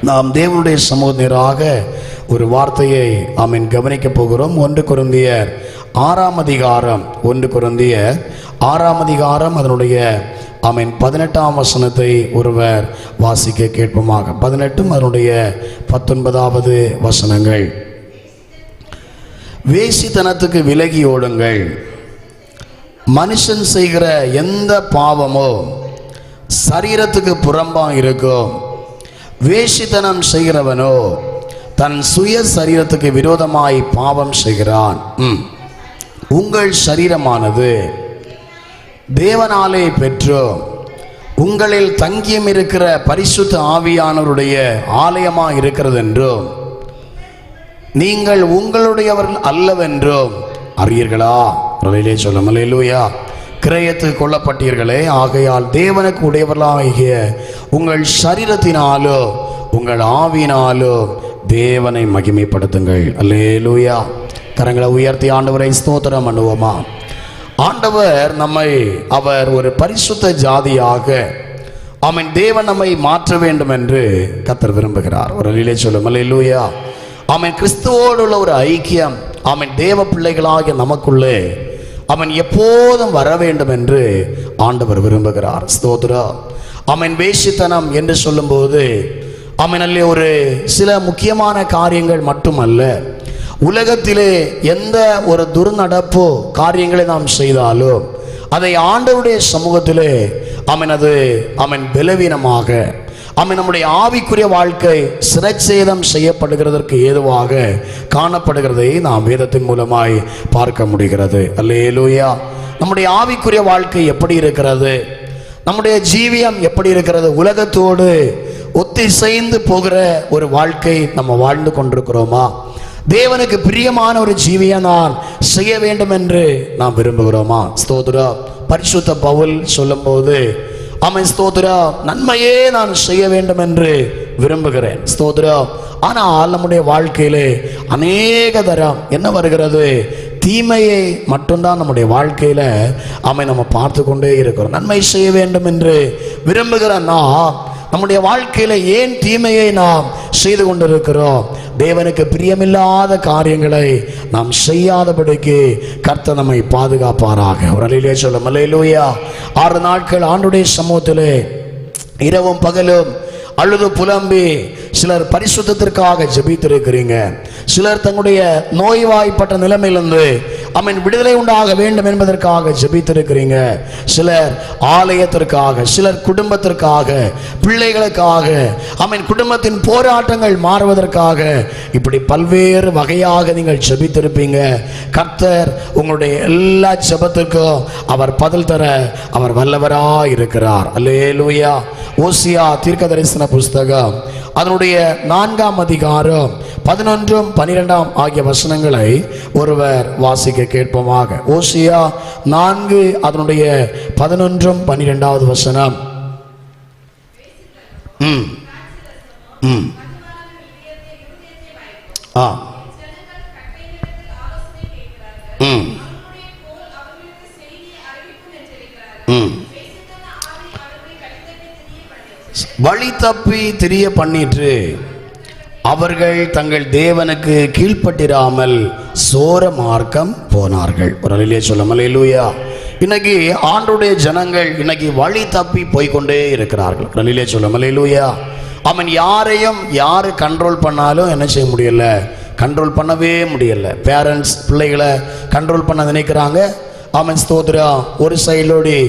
நாம் தேவனுடைய சமூகத்தினராக ஒரு வார்த்தையை கவனிக்க போகிறோம். 1 கொரிந்தியர் 6ஆம் அதிகாரம் 1 கொரிந்தியர் 6ஆம் அதிகாரம் அதனுடைய 18ஆம் வசனத்தை ஒருவர் வாசிக்க கேட்போமாக. 18 அதனுடைய 19வது வசனங்கள். வேசித்தனத்துக்கு விலகி ஓடுங்கள். மனுஷன் செய்கிற எந்த பாவமோ சரீரத்துக்கு புறம்பாக இருக்கும். வேசித்தனம் செய்கிறவனோ தன் சுய சரீரத்துக்கு விரோதமாய் பாவம் செய்கிறான். உங்கள் சரீரமானது தேவனாலே பெற்று உங்களில் தங்கியும் இருக்கிற பரிசுத்த ஆவியானவருடைய ஆலயமாக இருக்கிறது என்றும் நீங்கள் உங்களுடையவர்கள் அல்லவென்றும் அறியீர்களா? சொல்லும் அல்லேலூயா. கிரயத்துக்கு கொல்லப்பட்டீர்களே, ஆகையால் தேவனுக்கு உடையவர்களாகிய உங்கள் சரீரத்தினாலோ உங்கள் ஆவியினாலோ தேவனை மகிமைப்படுத்துங்கள். அல்லேலூயா. கரங்களை உயர்த்தி ஆண்டவரை ஸ்தோத்திரம் பண்ணுவோமா? ஆண்டவர் அவர் ஒரு பரிசுத்த ஜாதியாக தேவன் நம்மை மாற்ற வேண்டும் என்று கர்த்தர் விரும்புகிறார். ஒரு அல்லேலூயா சொல்லும் அல்லேலூயா. கிறிஸ்துவோடு உள்ள ஒரு ஐக்கியம் தேவ பிள்ளைகளாகிய நமக்குள்ளே எப்போதும் வர வேண்டும் என்று ஆண்டவர் விரும்புகிறார். ஸ்தோத்திரம். வேசித்தனம் என்று சொல்லும்போது அல்ல ஒரு சில முக்கியமான காரியங்கள் மட்டுமல்ல, உலகத்திலே எந்த ஒரு துர்நடப்போ காரியங்களை நாம் செய்தாலும் அதை ஆண்டவருடைய சமூகத்திலே அது பலவீனமாக நம்முடைய ஆவிக்குரிய வாழ்க்கை சிரச்சேதம் செய்யப்படுகிறதற்கு ஏதுவாக காணப்படுகிறதை நாம் வேதத்தின் மூலமாய் பார்க்க முடிகிறது. அல்லேலூயா. நம்முடைய ஆவிக்குரிய வாழ்க்கை எப்படி இருக்கிறது? நம்முடைய ஜீவியம் எப்படி இருக்கிறது? உலகத்தோடு ஒத்திசைந்து போகிற ஒரு வாழ்க்கை நம்ம வாழ்ந்து கொண்டிருக்கிறோமா? தேவனுக்கு பிரியமான ஒரு ஜீவியம் நான் செய்ய வேண்டும் என்று நாம் விரும்புகிறோமா? ஸ்தோத்திரம். பரிசுத்த பவுல் சொல்லும் போது ஸ்தோத்திரம், நன்மையே நான் செய்ய வேண்டும் என்று விரும்புகிறேன். ஸ்தோத்திரம். ஆனால் நம்முடைய வாழ்க்கையிலே அநேக தரம் என்ன வருகிறது? தீமையை மட்டும்தான் நம்முடைய வாழ்க்கையில நம்ம பார்த்து கொண்டே இருக்கிறோம். நன்மை செய்ய வேண்டும் என்று விரும்புகிறோம்னா நம்முடைய வாழ்க்கையில ஏன் தீமையை நாம் செய்து கொண்டிருக்கிறோம்? தேவனுக்கு பிரியமில்லாத காரியங்களை நாம் செய்யாதபடிக்கு கர்த்தர் நம்மை பாதுகாப்பாராக. ஒரு அல்லேலூயா சொல்லும் அல்லேலூயா. 6 நாட்கள் ஆண்டுடைய சமூகத்திலே இரவும் பகலும் அழுது புலம்பி சிலர் பரிசுத்தத்திற்காக ஜெபித்திருக்கிறீங்க. சிலர் தங்களுடைய நோய்வாய்ப்பட்ட நிலைமையிலிருந்து விடுதலை உண்டாக வேண்டும் என்பதற்காக ஜெபித்திருக்கிறீங்க. சிலர் ஆலயத்திற்காக, சிலர் குடும்பத்திற்காக, பிள்ளைகளுக்காக, குடும்பத்தின் போராட்டங்கள் மாறுவதற்காக, இப்படி பல்வேறு வகையாக நீங்கள் ஜெபித்திருப்பீங்க. கர்த்தர் உங்களுடைய எல்லா ஜெபத்திற்கும் அவர் பதில் தர அவர் வல்லவராய் இருக்கிறார். அல்லேலூயா. ஓசியா தீர்க்கதரிசன புஸ்தகம் அதனுடைய 4ஆம் அதிகாரம் 11, 12 ஆகிய வசனங்களை ஒருவர் வாசிக்க கேட்போமாக. ஓசியா 4 அதனுடைய 11, 12 வசனம். வழி தப்பி திரிய பண்ணிற்று. அவர்கள் தங்கள் தேவனுக்கு கீழ்ப்பட்டிராமல் சோர மார்க்கம் போனார்கள். ஒரு அல்லேலூயா சொல்லும் அல்லேலூயா. இன்னைக்கு ஆண்டுடைய ஜனங்கள் இன்னைக்கு வழி தப்பி போய்கொண்டே இருக்கிறார்கள். ஒரு அல்லேலூயா சொல்லும் அல்லேலூயா. யாரையும் யாரு கண்ட்ரோல் பண்ணாலும் என்ன செய்ய முடியல? கண்ட்ரோல் பண்ணவே முடியல. பேரண்ட்ஸ் பிள்ளைகளை கண்ட்ரோல் பண்ண நினைக்கிறாங்க. ஸ்தோத்திரம். ஒரு சைடோடி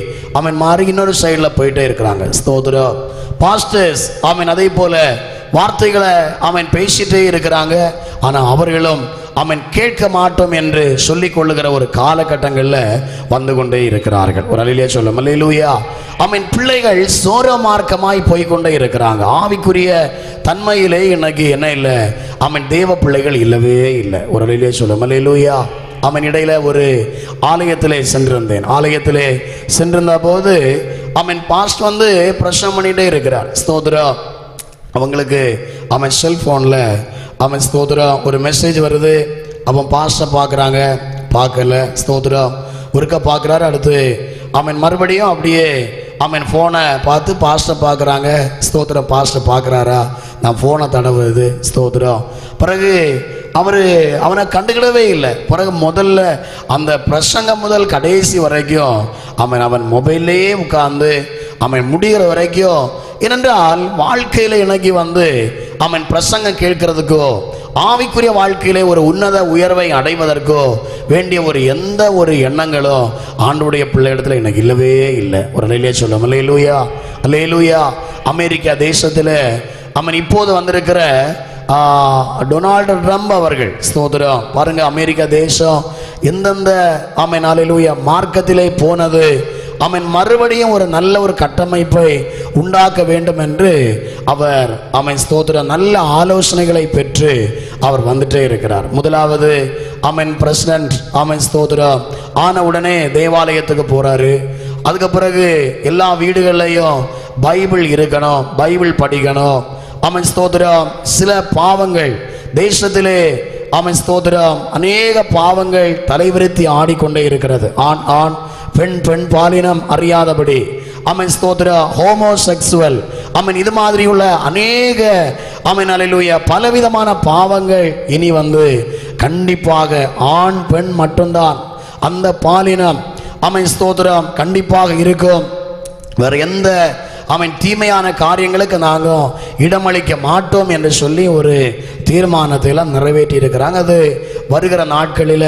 மாறி இன்னொரு சைடில் போயிட்டே இருக்கிறாங்க. ஸ்தோத்திரம். பாஸ்டர்ஸ் அதே போல வார்த்தைகளை பேசிட்டே இருக்கிறாங்க. ஆனால் அவர்களும் கேட்க மாட்டோம் என்று சொல்லிக் கொள்ளுகிற ஒரு காலகட்டங்களில் வந்து கொண்டே இருக்கிறார்கள். ஒரு அல்லேலூயா சொல்லும் அல்லேலூயா. பிள்ளைகள் சோர மார்க்கமாய் போய்கொண்டே இருக்கிறாங்க. ஆவிக்குரிய தன்மையிலே இன்னைக்கு என்ன இல்லை? தேவ பிள்ளைகள் இல்லவே இல்லை. ஒரு அல்லேலூயா சொல்லும் அல்லேலூயா. இடையில ஒரு ஆலயத்திலே சென்றிருந்தேன். ஆலயத்திலே சென்றிருந்த போது பாஸ்ட் பிரசங்கம் பண்ணிட்டே இருக்கிறார். ஸ்தோத்திரம். அவங்களுக்கு செல்போனில் ஸ்தோத்திரம் ஒரு மெசேஜ் வருது. பாஸ்ட்டை பார்க்குறாங்க, பார்க்கல. ஸ்தோத்திரம். ஒருக்க பார்க்குறாரு, அடுத்து மறுபடியும் அப்படியே அவன் ஃபோனை பார்த்து பாஸ்டர் பார்க்குறாங்க, ஸ்தோத்திரம். பாஸ்டர் பார்க்குறாரா, நான் ஃபோனை தடவுது, ஸ்தோத்திரம். பிறகு அவனை கண்டுக்கிடவே இல்லை. பிறகு முதல்ல அந்த பிரசங்கம் முதல் கடைசி வரைக்கும் அவன் மொபைல்லையே உட்கார்ந்து அவன் முடிகிற வரைக்கும். ஏனென்றால் வாழ்க்கையில் எனக்கு அவன் பிரசங்கம் கேட்கறதுக்கோ ஆவிக்குரிய வாழ்க்கையிலே ஒரு உன்னத உயர்வை அடைவதற்கோ வேண்டிய எந்த ஒரு எண்ணங்களோ ஆண்டவருடைய பிள்ளை இடத்துல எனக்கு இல்லவே இல்லை. ஒரு நிலையிலே சொல்லும் அல்லேலூயா, அல்லேலூயா. அமெரிக்கா தேசத்தில் இப்போது வந்திருக்கிற டொனால்டு ட்ரம்ப் அவர்கள், ஸ்தோத்திரம். பாருங்க, அமெரிக்கா தேசம் எந்தெந்த அல்லேலூயா மார்க்கத்திலே போனது. மறுபடியும் ஒரு நல்ல ஒரு கட்டமைப்பை உண்டாக்க வேண்டும் என்று அவர் ஸ்தோத்திரம் நல்ல ஆலோசனைகளை பெற்று அவர் வந்துட்டே இருக்கிறார். முதலாவது பிரசிடென்ட் ஸ்தோத்திரம் ஆன உடனே தேவாலயத்துக்கு போறாரு. அதுக்கு பிறகு எல்லா வீடுகள்லையும் பைபிள் இருக்கணும், பைபிள் படிக்கணும். ஸ்தோத்திரம் சில பாவங்கள் தேசத்திலே ஸ்தோத்திரம் அநேக பாவங்கள் தலைவிரித்தி ஆடிக்கொண்டே இருக்கிறது. ஆண் பெண் பாலினம் அறியாதபடி ஸ்தோத்திரம் ஹோமோசெக்சுவல் இது மாதிரியுள்ள அநேக அல்லேலூயா பலவிதமான பாவங்கள் இனி கண்டிப்பாக ஆண் பெண் மட்டும்தான் அந்த பாலினம் ஸ்தோத்திரம் கண்டிப்பாக இருக்கும். வேற எந்த தீமையான காரியங்களுக்கு நாங்கள் இடமளிக்க மாட்டோம் என்று சொல்லி ஒரு தீர்மானத்தை எல்லாம் நிறைவேற்றி இருக்கிறாங்க. அது வருகிற நாட்களில்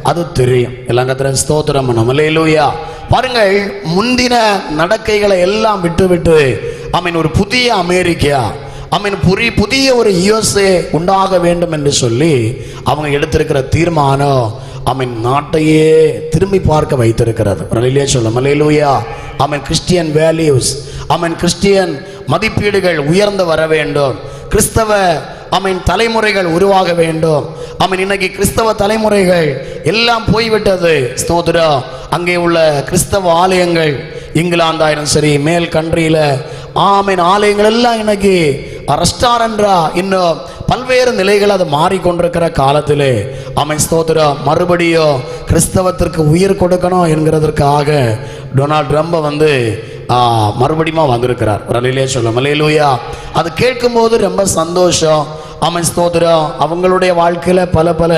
அது தெரியும். எல்லாம் கர்த்தருக்கு ஸ்தோத்திரம் அல்லேலூயா. பாருங்கள், முந்தின நடக்கைகளை எல்லாம் விட்டு ஒரு புதிய அமெரிக்கா புதிய ஒரு யுஎஸ்ஏ உண்டாக வேண்டும் என்று சொல்லி அவங்க எடுத்திருக்கிற தீர்மானம் நாட்டையே திரும்பி பார்க்க வைத்திருக்கிறது. அல்லேலூயா சொல்லும் அல்லேலூயா. கிறிஸ்டியன் வேல்யூஸ் கிறிஸ்டியன் மதிப்பீடுகள் உயர்ந்து வர வேண்டும். கிறிஸ்தவ தலைமுறைகள் உருவாக வேண்டும். இன்னைக்கு கிறிஸ்தவ தலைமுறைகள் எல்லாம் போய்விட்டது, ஸ்தோத்திரம். அங்கே உள்ள கிறிஸ்தவ ஆலயங்கள் இங்கிலாந்தாயிரம் சரி, மேல் கண்ட்ரியில ஆலயங்கள் எல்லாம் இன்னைக்கு ரெஸ்டாரண்டா இன்னும் பல்வேறு நிலைகள் அது மாறிக்கொண்டிருக்கிற காலத்திலே ஸ்தோத்திரம் மறுபடியும் கிறிஸ்தவத்திற்கு உயிர் கொடுக்கணும் என்கிறதற்காக டொனால்ட் ட்ரம்ப் மறுபடியும் வந்திருக்கிறார். அல்லேலூயா சொல்லும் அல்லேலூயா. அது கேட்கும்போது ரொம்ப சந்தோஷம். ஸ்தோத்திரம். அவங்களுடைய வாழ்க்கையில பல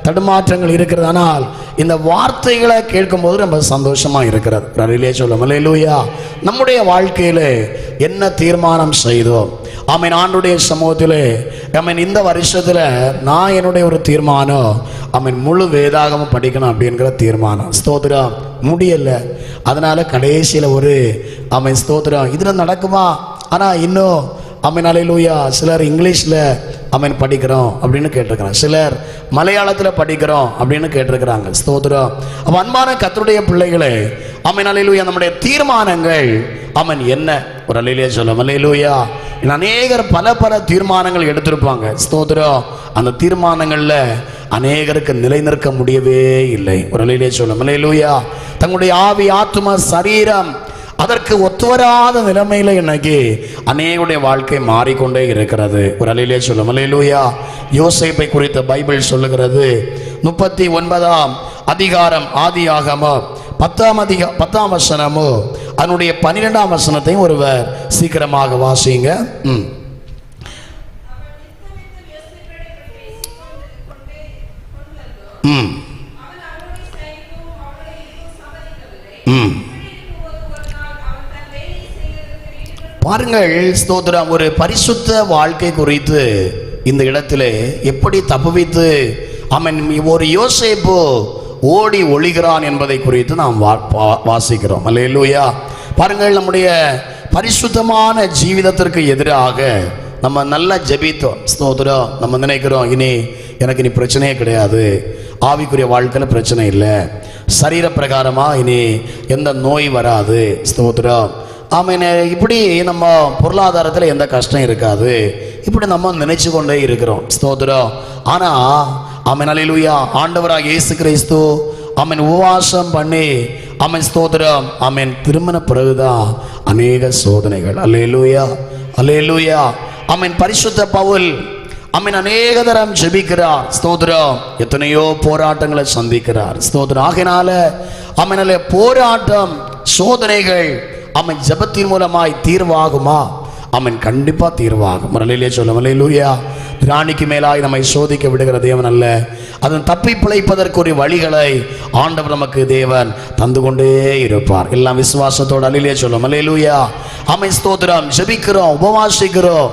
தடுமாற்றங்கள் இருக்கிறது. ஆனால் இந்த வார்த்தைகளை கேட்கும்போது ரொம்ப சந்தோஷமா இருக்கிறது. அல்லேலூயா சொல்லும் அல்லேலூயா. நம்முடைய வாழ்க்கையில என்ன தீர்மானம் செய்தோம்? ஆண்டுடைய சமூகத்திலே இந்த வருஷத்துல நான் என்னுடைய ஒரு தீர்மானம் முழு வேதாகமும் படிக்கணும் அப்படிங்கிற தீர்மானம். ஸ்தோத்திரம். முடியல. அதனால கடைசியில ஒரு ஸ்தோத்திரம் இதுல நடக்குமா? ஆனா இன்னும் அல்லேலூயா சிலர் இங்கிலீஷ்ல படிக்கிறோம் அப்படின்னு கேட்டிருக்கிறாங்க, சிலர் மலையாளத்துல படிக்கிறோம் அப்படின்னு கேட்டிருக்கிறாங்க. ஸ்தோத்திரம். அன்பான கர்த்தருடைய பிள்ளைகளே, அல்லேலூயா நம்முடைய தீர்மானங்கள் என்ன? ஒரு அல்லேலூயா சொல்லும் அல்லேலூயா. அநேகர் பல தீர்மானங்கள் எடுத்திருப்பாங்க. ஸ்தோத்திரம். அந்த தீர்மானங்கள்ல அநேகருக்கு நிலை நிற்க முடியவே இல்லை. ஒரு அல்லேலூயா சொல்லும் அல்லேலூயா. தங்களுடைய ஆவி ஆத்தும சரீரம் அதற்கு ஒத்துவராத நிலைமையில இன்னைக்கு அநேகருடைய வாழ்க்கை மாறிக்கொண்டே இருக்கிறது. ஒரு அல்லேலூயா சொல்லும் அல்லேலூயா. யோசேப்பை குறித்த பைபிள் சொல்லுகிறது 39ஆம் அதிகாரம் ஆதியாகமம் 10ஆம் வசனமோ அதனுடைய 12ஆம் வசனத்தையும் ஒருவர் சீக்கிரமாக வாசிங்க. பாருங்கள், ஸ்தோத்திரம். ஒரு பரிசுத்த வாழ்க்கை குறித்து இந்த இடத்திலே எப்படி தப்புவித்து ஒரு யோசேப்பு ஓடி ஒளிகிறான் என்பதை குறித்து நாம் வாசிக்கிறோம். அல்லேலூயா. பாருங்கள், நம்முடைய பரிசுத்தமான ஜீவிதத்திற்கு எதிராக நம்ம நல்லா ஜெபித்தோம். ஸ்தோத்திரம். நம்ம நினைக்கிறோம் இனி எனக்கு இனி பிரச்சனையே கிடையாது, ஆவிக்குரிய வாழ்க்கையில் பிரச்சனை இல்லை, சரீர பிரகாரமாக இனி எந்த நோய் வராது. ஸ்தோத்திரம். இப்படி நம்ம பொருளாதாரத்தில் எந்த கஷ்டம் இருக்காது, இப்படி நம்ம நினைச்சு கொண்டே இருக்கிறோம். ஸ்தோத்திரம். ஆனா அல்லேலூயா ஆண்டவராக இயேசு கிறிஸ்து உபவாசம் பண்ணி ஸ்தோத்திரம் திருமண பிறகுதான் அநேக சோதனைகள். அல்லேலூயா அல்லேலூயா. பரிசுத்த பவுல் அநேக தரம் ஜெபிக்கிறார். ஸ்தோத்திரம். எத்தனையோ போராட்டங்களை சந்திக்கிறார். ஸ்தோத்திரம். ஆகையினால போராட்டம் சோதனைகள் அவன் ஜெபத்தின் மூலமாய் தீர்வாகுமா? அவன் கண்டிப்பா தீர்வாகும். முரளிலே சொல்லும் அல்லேலூயா. பிராணிக்கு மேலாய் நம்மை சோதிக்க விடுகிற தேவன் அல்ல, அதன் தப்பி பிழைப்பதற்குரிய வழிகளை ஆண்டவர் நமக்கு தேவன் தந்து கொண்டே இருப்பார். எல்லாம் விசுவாசத்தோடு அல்லேலூயா சொல்லும் அல்லேலூயா. ஆமென், ஸ்தோத்திரம். ஜெபிக்கிறோம், உபவாசிக்கிறோம்,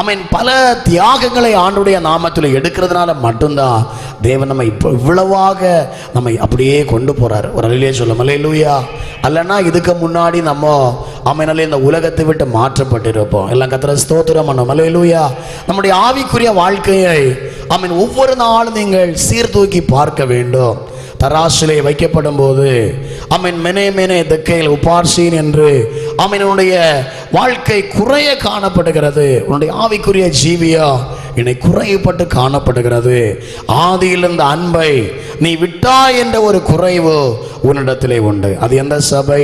ஆமென், பல தியாகங்களை ஆண்டுடைய நாமத்தில் எடுக்கிறதுனால மட்டும்தான் தேவன் நம்ம இப்போ இவ்வளவாக நம்மை அப்படியே கொண்டு போறார். ஒரு அல்லேலூயா சொல்லும் அல்லேலூயா. அல்லனா இதுக்கு முன்னாடி நம்ம ஆமென் இந்த உலகத்தை விட்டு மாற்றப்பட்டு இருப்போம். எல்லாம் கர்த்தரை ஸ்தோத்திரம் பண்ணோம் அல்லேலூயா. நம்முடைய ஆவிக்குரிய வாழ்க்கையை ஆமென் ஒவ்வொரு நாளும் நீங்கள் சீர்தூக்கி பார்க்க வேண்டும். தராசிலே வைக்கப்படும் போது ஆமென் மெனே தெக்கையில் உபார்சீன் என்று ஆமென் உன்னுடைய வாழ்க்கை குறைய காணப்படுகிறது. உன்னுடைய ஆவிக்குரிய ஜீவியா என்னை குறைப்பட்டு காணப்படுகிறது. ஆதியில் இருந்த அன்பை நீ விட்டாய் என்ற ஒரு குறைவு உன்னிடத்திலே உண்டு. அது எந்த சபை?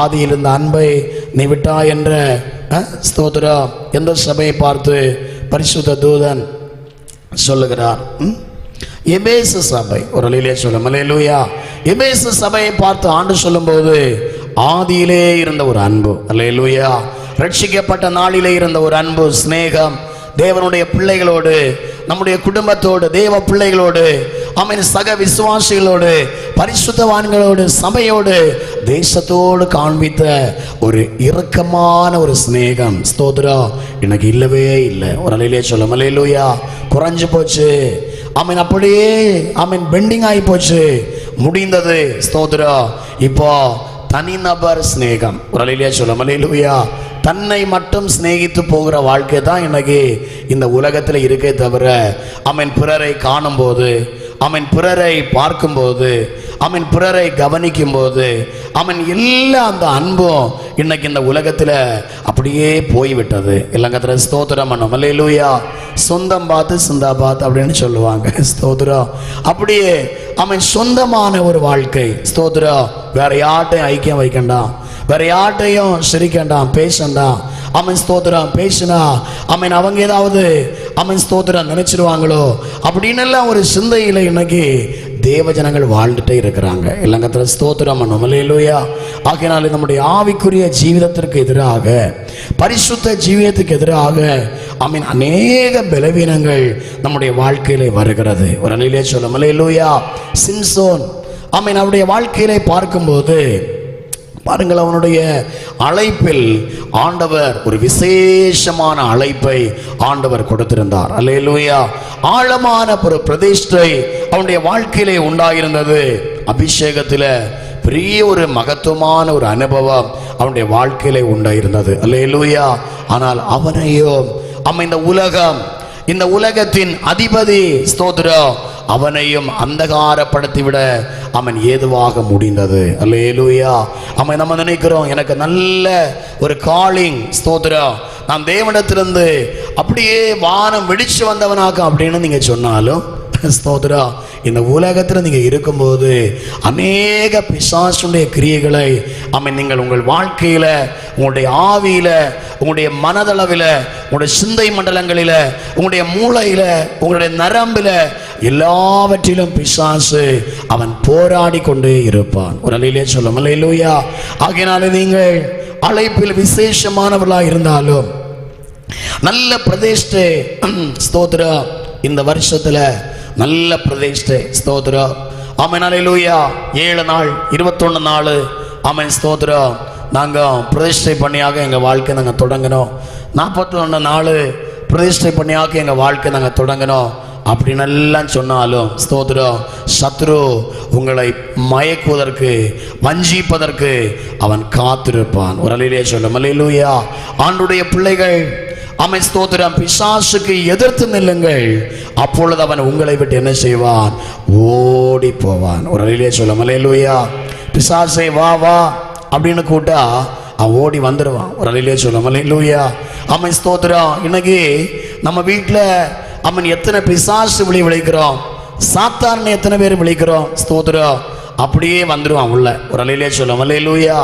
ஆதியில் இருந்த அன்பை நீ விட்டாய் என்ற ஸ்தோத்திரம் எந்த சபையை பார்த்து பரிசுத்த தூதன் சொல்லுகிறார்? எபேசு சபை. ஒரு அல்லேலூயா சொல்லும் அல்லேலூயா. எபேசு சபையை பார்த்து ஆண்டு சொல்லும்போது ஆதியிலே இருந்த ஒரு அன்பு, அல்லேலூயா, ரட்சிக்கப்பட்ட நாளிலே இருந்த ஒரு அன்பு, சிநேகம், தேவனுடைய பிள்ளைகளோடு, நம்முடைய குடும்பத்தோடு, தேவ பிள்ளைகளோடு, ஆமென், சக விசுவாசிகளோடு, பரிசுத்தவான்களோடு, சபையோடு, தேசத்தோடு காண்பித்த ஒரு இறுக்கமான ஒரு சிநேகம், ஸ்தோத்திரம், எனக்கு இல்லவே இல்லை. ஒரு அல்லேலூயா சொல்லும் அல்லேலூயா. குறைஞ்சு போச்சு, ஆமென், அப்படியே ஆமென் பெண்டிங் ஆகி போச்சு, முடிந்தது. ஸ்தோத்திரம். இப்போ தனிநபர் சிநேகம். ஒரு அல்லேலூயா சொல்லும் அல்லேலூயா. தன்னை மட்டும் சிநேகித்து போகிற வாழ்க்கை தான் இன்னைக்கு இந்த உலகத்தில் இருக்கே தவிர ஆமென் பிறரை காணும்போது, ஆமென் பிறரை பார்க்கும்போது, ஆமென் பிறரை கவனிக்கும் போது, ஆமென் எல்லா அந்த அன்பும் இன்னைக்கு இந்த உலகத்தில் அப்படியே போய்விட்டது. எல்லாம் கர்த்தரை ஸ்தோத்திரம் பண்ணோம் அல்லேலூயா. சொந்தம் பார்த்து சிந்தாபாத் அப்படின்னு சொல்லுவாங்க. ஸ்தோத்திரம். அப்படியே ஆமென் சொந்தமான ஒரு வாழ்க்கை. ஸ்தோத்திரம். வேற யார்ட்டையும் ஐக்கியம் வைக்கண்டாம், வேற யார்ட்டையும் சிரிக்கண்டாம், பேசண்டாம். ஆமென், ஸ்தோத்திரம். பேசினா ஆமென் அவங்க ஏதாவது ஆமென் ஸ்தோத்திரம் நினைச்சிருவாங்களோ அப்படின்னு எல்லாம் ஒரு சிந்தையில் இன்னைக்கு தேவ ஜனங்கள் வாழ்ந்துட்டே இருக்கிறாங்க. எல்லாம் கர்த்தரை ஸ்தோத்திரம் பண்ணோம் அல்லேலூயா. ஆகையினால நம்முடைய ஆவிக்குரிய ஜீவிதத்திற்கு எதிராக, பரிசுத்த ஜீவிதத்துக்கு எதிராக ஆமென் அநேக பலவீனங்கள் நம்முடைய வாழ்க்கையிலே வருகிறது. ஒரு அல்லேலூயா சொல்லும் அல்லேலூயா. சிம்சோன் ஆமென் அவருடைய வாழ்க்கையிலே பார்க்கும்போது பாருங்கள், அவனுடைய அழைப்பில் ஆண்டவர் ஒரு விசேஷமான அழைப்பை ஆண்டவர் கொடுத்திருந்தார். அல்லேலூயா. ஆழமான ஒரு பிரதிஷ்டை அவனுடைய வாழ்க்கையிலே உண்டாயிருந்தது. அபிஷேகத்தில் பெரிய ஒரு மகத்துவமான ஒரு அனுபவம் அவனுடைய வாழ்க்கையிலே உண்டாயிருந்தது. அல்லேலூயா. ஆனால் அவனையும் இந்த உலகத்தின் அதிபதி, ஸ்தோத்திரம், அவனையும் அந்தகாரப்படுத்திவிட அவன் ஏதுவாக முடிந்தது. அல்லேலூயா. அவன் நம்ம நினைக்கிறோம் எனக்கு நல்ல ஒரு காலிங், ஸ்தோத்திரம், நான் தேவனிடத்திலிருந்து அப்படியே வானம் வெடிச்சு வந்தவனாக அப்படின்னு நீங்க சொன்னாலும், ஸ்தோத்திரம், இந்த உலகத்தில் நீங்கள் இருக்கும்போது அநேக பிசாசுடைய கிரியைகளை ஆமென் நீங்கள் உங்கள் வாழ்க்கையில், உங்களுடைய ஆவியில், உங்களுடைய மனதளவில், உங்களுடைய சிந்தை மண்டலங்களில், உங்களுடைய மூளையில், உங்களுடைய நரம்பில், எல்லாவற்றிலும் பிசாசு அவன் போராடி கொண்டே இருப்பான். ஒரு அல்லேலூயா சொல்லும் அல்லேலூயா. ஆகையினாலே நீங்கள் அழைப்பில் விசேஷமானவர்களாக இருந்தாலும் நல்ல பிரதிஷ்டை, ஸ்தோத்திரம், இந்த வருஷத்தில் நல்ல பிரதிஷ்டை, ஸ்தோத்திரம், ஆமென் அல்லேலூயா. 7 நாள் 21 நாள் ஆமென் ஸ்தோத்திரம் நாங்கள் பிரதிஷ்டை பண்ணியாக எங்கள் வாழ்க்கை நாங்கள் தொடங்கினோம். 41 நாள் பிரதிஷ்டை பண்ணியாக எங்கள் வாழ்க்கை நாங்கள் தொடங்கினோம் அப்படின்னு எல்லாம் சொன்னாலும், ஸ்தோத்திரம், சத்ரு உங்களை மயக்குவதற்கு, வஞ்சிப்பதற்கு அவன் காத்திருப்பான். ஒரு அல்லேலூயா சொல்லும் அல்லேலூயா. ஆண்டுடைய பிள்ளைகள் ஆமென் ஸ்தோத்திரம், பிசாசுக்கு எதிர்த்து நில்லுங்கள், அப்பொழுது அவன் உங்களை விட்டு என்ன செய்வான்? ஓடி போவான். ஒரு அல்லேலூயா சொல்லும் அல்லேலூயா. பிசாசை வா வா அப்படின்னு கூட்டா அவன் ஓடி வந்துடுவான். ஒரு அல்லேலூயா சொல்லும் அல்லேலூயா. ஆமென் ஸ்தோத்திரம். இன்னைக்கு நம்ம வீட்டில் அவன் எத்தனை பிசாசு விழிக்கிறோம், சாத்தான்னு எத்தனை பேர் விழிக்கிறோம், ஸ்தோத்திரம், அப்படியே வந்துடுவான் உள்ள. ஒரு அல்லேலூயா சொல்லும் அல்லேலூயா.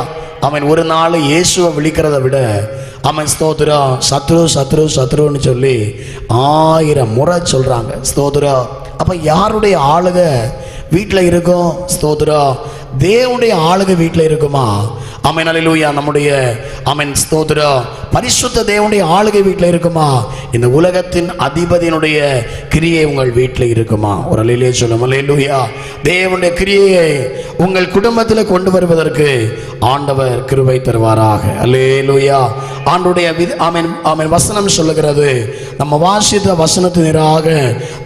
அவன் ஒரு நாள் இயேசுவை விழிக்கிறத விட அவன் ஸ்தோத்திரம் சத்ரு சத்ரு சத்ருன்னு சொல்லி 1000 முறை சொல்றாங்க. ஸ்தோத்திரம். அப்ப யாருடைய ஆளுக வீட்டில் இருக்கும்? ஸ்தோத்திரம். தேவனுடைய ஆளுக வீட்டில் இருக்குமா? ஆமென் அல்லேலூயா. நம்முடைய ஆமென் ஸ்தோத்திரம் பரிசுத்த தேவனுடைய ஆளுகை வீட்டில் இருக்குமா? இந்த உலகத்தின் அதிபதியினுடைய கிரியை உங்கள் வீட்டில் இருக்குமா? ஒரு அல்லேலூயா சொல்லும். அல்லேலூயா. தேவனுடைய கிரியையை உங்கள் குடும்பத்தில் கொண்டு வருவதற்கு ஆண்டவர் கிருபை தருவாராக. அல்லேலூயா. ஆண்டுடைய ஆமென் ஆமென் வசனம் சொல்லுகிறது. நம்ம வாசித்த வசனத்தினராக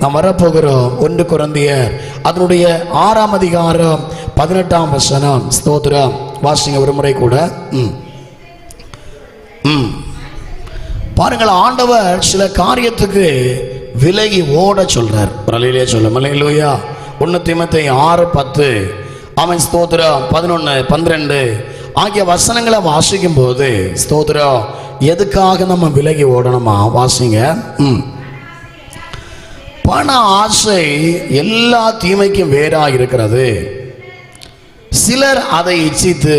நாம் வரப்போகிறோம். 1 கொரிந்தியர் அதனுடைய 6ஆம் அதிகாரம் 18ஆம் வசனம். ஸ்தோத்திரம். வாசிங்க ஒரு முறை கூட. பாருங்கள், ஆண்டவர் சில காரியத்துக்கு விலகி ஓட சொல்றார். அல்லேலூயா சொல்லும். அல்லேலூயா. 1 தீமோத்தேயு 6:10 ஆமென் ஸ்தோத்திரம் 11, 12 ஆகிய வசனங்களை வாசிக்கும் போது ஸ்தோத்திரம் எதுக்காக நம்ம விலகி ஓடணுமா? வாசிங்க. பண ஆசை எல்லா தீமைக்கும் வேறாக இருக்கிறது. சிலர் அதை இச்சித்து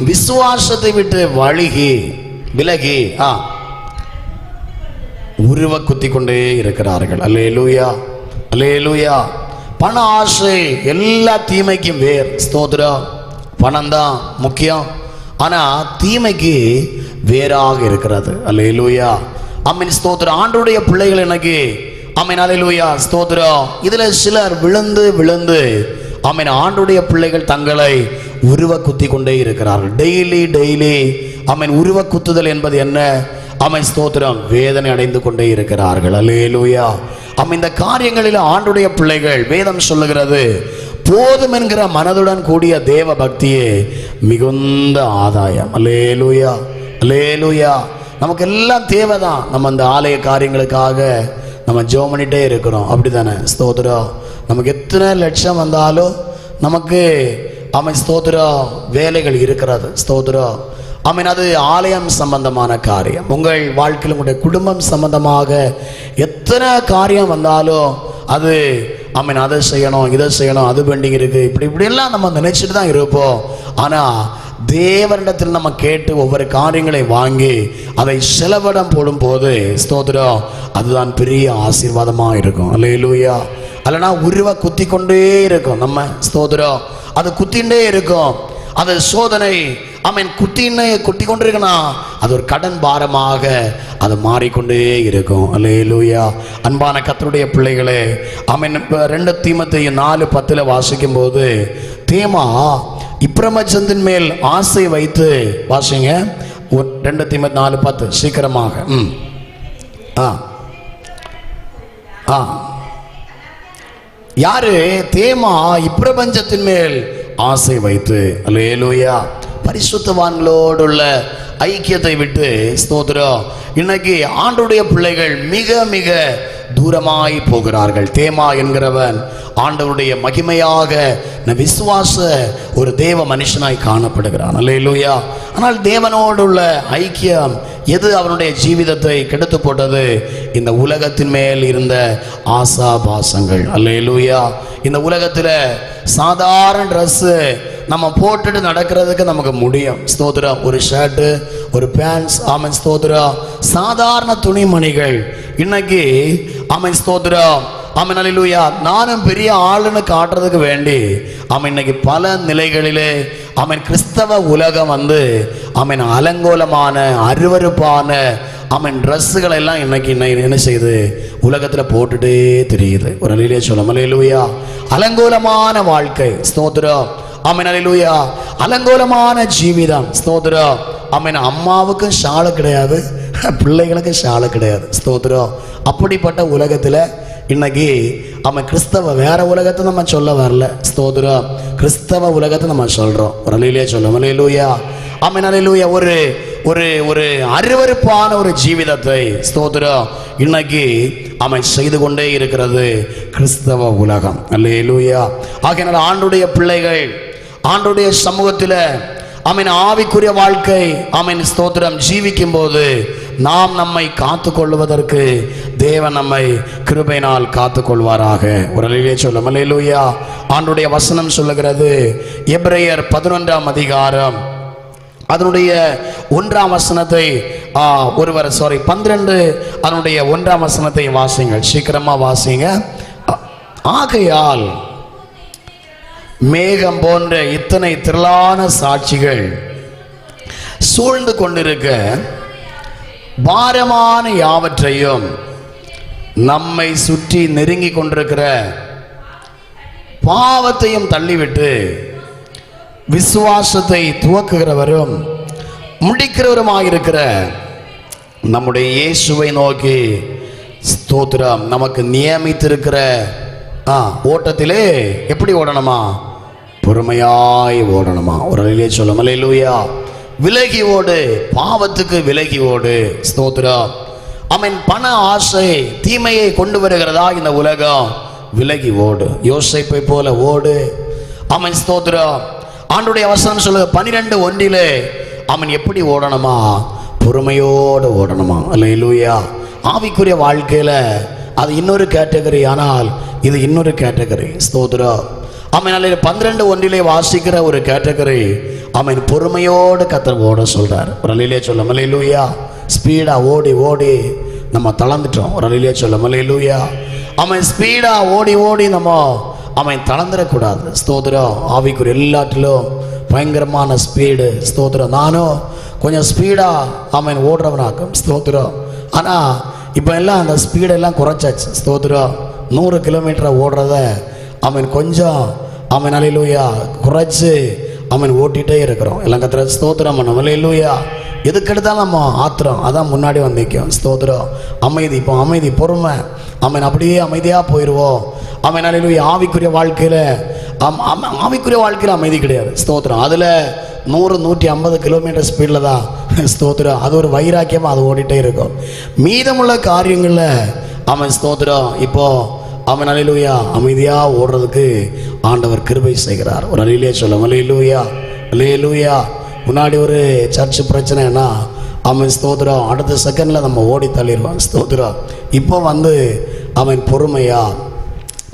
விசுவாசத்தை விட்டு விலகி உருவ குத்தி கொண்டே இருக்கிறார்கள். அல்லேலூயா. அல்லேலூயா. பண ஆசை எல்லா தீமைக்கும் வேர். ஸ்தோத்திரம். பணம் தான் முக்கியம், ஆனா தீமைக்கு வேறாக இருக்கிறது. அல்லேலூயா. ஆமென் ஸ்தோத்திரம். ஆண்டவருடைய பிள்ளைகள் எனக்கு ஆமென் அல்லேலூயா ஸ்தோத்திரம். இதுல சிலர் விழுந்து ஆமென் ஆண்டவருடைய பிள்ளைகள் தங்களை உருவ குத்தி கொண்டே இருக்கிறார்கள். டெய்லி ஆமென் உருவ குத்துதல் என்பது என்ன? ஆமென் ஸ்தோத்திரம் வேதனை அடைந்து கொண்டே இருக்கிறார்கள். அல்லேலூயா. ஆமென் இந்த காரியங்களில் ஆண்டவருடைய பிள்ளைகள் வேதம் சொல்லுகிறது, போதும் என்கிற மனதுடன் கூடிய தேவ பக்தியே மிகுந்த ஆதாயம். அல்லேலூயா. அல்லேலூயா. நமக்கு எல்லாம் தேவைதான். நம்ம அந்த ஆலய காரியங்களுக்காக நம்ம ஜெபம் பண்ணிட்டே இருக்கிறோம், அப்படித்தானே? ஸ்தோத்திரம். நமக்கு எத்தனை லட்சம் வந்தாலும் நமக்கு ஆமென் ஸ்தோத்திரம் வேலைகள் இருக்கிறது. ஸ்தோத்திரம். ஆமென். அது ஆலயம் சம்பந்தமான காரியம். உங்கள் வாழ்க்கையில் உங்களுடைய குடும்பம் சம்பந்தமாக எத்தனை காரியம் வந்தாலும் அது ஆமென் அதை செய்யணும், இதை செய்யணும், அது பெண்டிங் இருக்கு, இப்படியெல்லாம் நம்ம நினைச்சிட்டு தான் இருப்போம். ஆனால் தேவனிடத்தில் நம்ம கேட்டு ஒவ்வொரு காரியங்களை வாங்கி அதை செலவிடம் போடும் போது ஸ்தோத்திரம் அதுதான் பெரிய ஆசீர்வாதமாக இருக்கும். அல்லேலூயா. அல்லனா உருவ குத்தி கொண்டே இருக்கும் நம்ம. ஸ்தோத்திரம். அது குத்திண்டே இருக்கும். அது சோதனை ஆமென் குத்தி கொண்டிருக்கனா அது ஒரு கடன் பாரமாக அது மாறிக்கொண்டே இருக்கும். அல்லேலூயா. அன்பான கர்த்தருடைய பிள்ளைகளே, ஆமென் 2 தீமோத்தேயு 4:10 வாசிக்கும் போது தேமா இப்பிரபஞ்சத்தின் மேல் ஆசை வைத்து வாசிங்க. 2 தீமோத்தேயு 4:10 சீக்கிரமாக. யாரு? தேமா இப்பிரபஞ்சத்தின் மேல் ஆசை வைத்து. அல்லேலூயா. பரிசுத்தவான்களோடுள்ள ஐக்கியத்தை விட்டு ஸ்தோத்திரம் இன்னைக்கு ஆண்டவருடைய பிள்ளைகள் மிக மிக தூரமாய் போகிறார்கள். தேமா என்கிறவன் ஆண்டவருடைய மகிமையாக விசுவாச ஒரு தேவ மனுஷனாய் காணப்படுகிறான். அல்லேலூயா. ஆனால் தேவனோடுள்ள ஐக்கியம் எது அவனுடைய ஜீவிதத்தை கெடுத்து போட்டது? இந்த உலகத்தின் மேல் இருந்த ஆசாபாசங்கள். அல்லேலூயா. இந்த உலகத்தில் சாதாரண ட்ரெஸ்ஸு நம்ம போட்டுட்டு நடக்கிறதுக்கு நமக்கு முடியும். ஸ்தோத்திரம். ஒரு ஷர்ட்டு, ஒரு பேண்ட்ஸ், ஆமென் ஸ்தோத்திரம் சாதாரண துணிமணிகள் இன்னைக்கு ஆமென் ஸ்தோத்திரம் ஆமென் அல்லேலூயா நானும் பெரிய ஆளுன்னு காட்டுறதுக்கு வேண்டி ஆமென் இன்னைக்கு பல நிலைகளிலே ஆமென் கிறிஸ்தவ உலகம் ஆமென் அலங்கோலமான அருவருப்பான ஆமென் ட்ரெஸ்ஸுகளை எல்லாம் இன்னைக்கு என்ன செய்யுது? உலகத்தில் போட்டுட்டே தெரியுது. ஒரு அல்லேலூயா சொல்லும். அல்லேலூயா. அலங்கோலமான வாழ்க்கை. ஸ்தோத்திரம். ஆமென் அல்லேலூயா. அலங்கோலமான ஜீவிதம். ஸ்தோத்திரம். ஆமென். அம்மாவுக்கு ஷாலை கிடையாது, பிள்ளைகளுக்கு ஷாலை கிடையாது. ஸ்தோத்திரம். அப்படிப்பட்ட உலகத்தில் இன்னைக்கு அவன் கிறிஸ்தவ வேற உலகத்தை நம்ம சொல்ல வரல. ஸ்தோத்திரம். கிறிஸ்தவ உலகத்தை நம்ம சொல்றோம். ஒரு அல்லேலூயா சொல்லும். அல்லேலூயா. ஆமென் அல்லேலூயா. ஒரு ஒரு ஒரு அருவருப்பான ஒரு ஜீவிதத்தை ஸ்தோத்திரம் இன்னைக்கு அவன் செய்து கொண்டே இருக்கிறது கிறிஸ்தவ உலகம். அல்லேலூயா. ஆகையினால் ஆண்டவருடைய பிள்ளைகள் ஆண்டவருடைய சமூகத்தில் ஆமென் ஆவிக்குரிய வாழ்க்கை ஆமென் ஸ்தோத்திரம் ஜீவிக்கும் போது நாம் நம்மை காத்து கொள்வதற்கு தேவன் நம்மை கிருபையினால் காத்து கொள்வாராக. ஒரு அல்லேலூயா சொல்லும். அல்லேலூயா. ஆண்டவருடைய வசனம் சொல்லுகிறது. எபிரேயர் 11ஆம் அதிகாரம் அதனுடைய 1ஆம் வசனத்தை 12 அதனுடைய 1ஆம் வசனத்தை வாசிங்கள். சீக்கிரமா வாசிங்க. ஆகையால் மேகம் போன்ற இத்தனை திரளான சாட்சிகள் சூழ்ந்து கொண்டிருக்க பாரமான யாவற்றையும் நம்மை சுற்றி நெருங்கி கொண்டிருக்கிற பாவத்தையும் தள்ளிவிட்டு விசுவாசத்தை துவக்குகிறவரும் முடிக்கிறவருமாயிருக்கிற நம்முடைய இயேசுவை நோக்கி ஸ்தோத்திரம். நமக்கு நியமித்திருக்கிற ஓட்டத்திலே எப்படி ஓடணுமா? பொறுமையாய் ஓடணுமா? ஒரு அலையிலே சொல்லும் அல்லேலூயா. விலகி ஓடு, பாவத்துக்கு விலகி ஓடு. ஸ்தோத்திரம். அவன் பண ஆசை தீமையை கொண்டு வருகிறதா இந்த உலகம், விலகி ஓடு. யோசேப்பை போல ஓடு. அவன் ஸ்தோத்திரம். ஆண்டுடைய வசனம் சொல்லுங்க 12:1 அவன் எப்படி ஓடணுமா? பொறுமையோடு ஓடணுமா? அல்லேலூயா. ஆவிக்குரிய வாழ்க்கையில அது இன்னொரு கேட்டகரி, ஆனால் இது இன்னொரு கேட்டகரி. ஸ்தோத்திரம். அவன் 12:1 வாசிக்கிற ஒரு கேட்டகரி, அவன் பொறுமையோடு கர்த்தர் ஓட சொல்றார். ஒரு அலையிலே சொல்ல அல்லேலூயா. ஸ்பீடா ஓடி ஓடி நம்ம தளர்ந்துட்டோம். ஒரு அலையிலே சொல்ல அல்லேலூயா. அவன் ஸ்பீடா ஓடி ஓடி நம்ம அவன் தளர்ந்துடக்கூடாது. ஸ்தோத்திரம். ஆவிக்குரிய எல்லாத்திலும் பயங்கரமான ஸ்பீடு. ஸ்தோத்திரம். நானும் கொஞ்சம் ஸ்பீடா அவன் ஓடுறவனாக்கும். ஸ்தோத்திரம். ஆனால் இப்போ எல்லாம் அந்த ஸ்பீடெல்லாம் குறைச்சாச்சு. ஸ்தோத்திரம். 100 கிலோமீட்டர் ஓடுறத அவன் கொஞ்சம் அவன் அல்லேலூயா குறைச்சி அவன் ஓட்டிகிட்டே இருக்கிறோம். எல்லாம் கத்துற ஸ்தோத்திரம் பண்ண அல்லேலூயா. எதுக்கெடுத்தாலும் நம்ம ஆத்திரம் அதான் முன்னாடி வந்து நிற்கும். ஸ்தோத்திரம். அமைதி, இப்போ அமைதி, பொறுமை. அவன் அப்படியே அமைதியாக போயிடுவோம். அவன் அல்லேலூயா. ஆவிக்குரிய வாழ்க்கையில் ஆவிக்குரிய வாழ்க்கையில் அமைதி கிடையாது. ஸ்தோத்திரம். அதில் 100-150 கிலோமீட்டர் ஸ்பீடில் தான். ஸ்தோத்திரம். அது ஒரு வைராக்கியமாக அது ஓடிட்டே இருக்கும். மீதமுள்ள காரியங்களில் அவன் ஸ்தோத்திரம் இப்போ அவன் அல்லேலூயா அமைதியாக ஓடுறதுக்கு ஆண்டவர் கிருபை செய்கிறார். ஒரு அலையிலே சொல்ல அல்லேலூயா. அல்லேலூயா. முன்னாடி ஒரு சர்ச் பிரச்சனைனா அவன் ஸ்தோத்திரம் அடுத்த செகண்டில் நம்ம ஓடி தள்ளிடுவான். ஸ்தோத்திரம். இப்போ அவன் பொறுமையாக